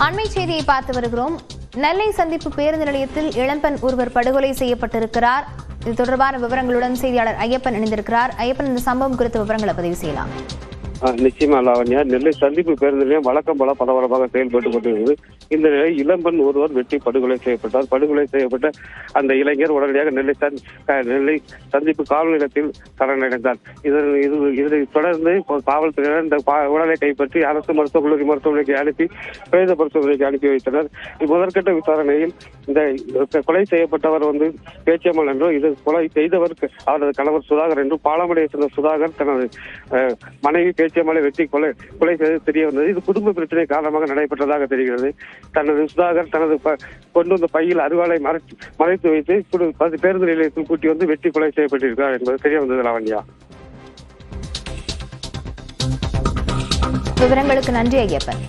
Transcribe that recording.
அண்மை செய்தியை பார்த்து வருகிறோம். நெல்லை சந்திப்பு பேருந்து நிலையத்தில் இளம்பெண் ஒருவர் படுகொலை செய்யப்பட்டிருக்கிறார். இது தொடர்பான விவரங்களுடன் செய்தியாளர் ஐயப்பன் இணைந்திருக்கிறார். ஐயப்பன், இந்த சம்பவம் குறித்த விவரங்களை பதிவு செய்யலாம். நிச்சயமா லாவண்யா, நெல்லை சந்திப்பு பேருந்து நிலையம் வழக்கம் போல பரபரப்பாக செயல்பட்டுக் கொண்டிருந்தது. இந்த நிலையில் இளம்பெண் ஒருவர் வெட்டி படுகொலை செய்யப்பட்டார். படுகொலை செய்யப்பட்ட அந்த இளைஞர் உடனடியாக நெல்லை சந்திப்பு காவல் நிலையத்தில் சரணடைந்தார். இதனை தொடர்ந்து காவல்துறையினர் இந்த உடலை கைப்பற்றி அரசு மருத்துவக் கல்லூரி மருத்துவமனைக்கு அனுப்பி பிரேத பரிசோதனைக்கு அனுப்பி வைத்தனர். முதற்கட்ட விசாரணையில் இந்த கொலை செய்யப்பட்டவர் பேச்சியம்மாள் என்றும், இது கொலை செய்தவர் அவரது கணவர் சுதாகர் என்றும், பாலமடையை சேர்ந்த சுதாகர் தனது மனைவி பேச்சியம்மாளை வெட்டி கொலை செய்து தெரிய வந்தது. இது குடும்ப பிரச்சனை காரணமாக நடைபெற்றதாக தெரிகிறது. தனது சுதாகர் தனது கொண்டு வந்த பையில் அருவாளை மறைத்து வைத்து பேருந்து நிலையத்தில் கூட்டி வெட்டி கொலை செய்யப்பட்டிருக்கிறார் என்பது தெரிய வந்தது. லாவண்யா, விவரங்களுக்கு நன்றி ஐயப்பன்.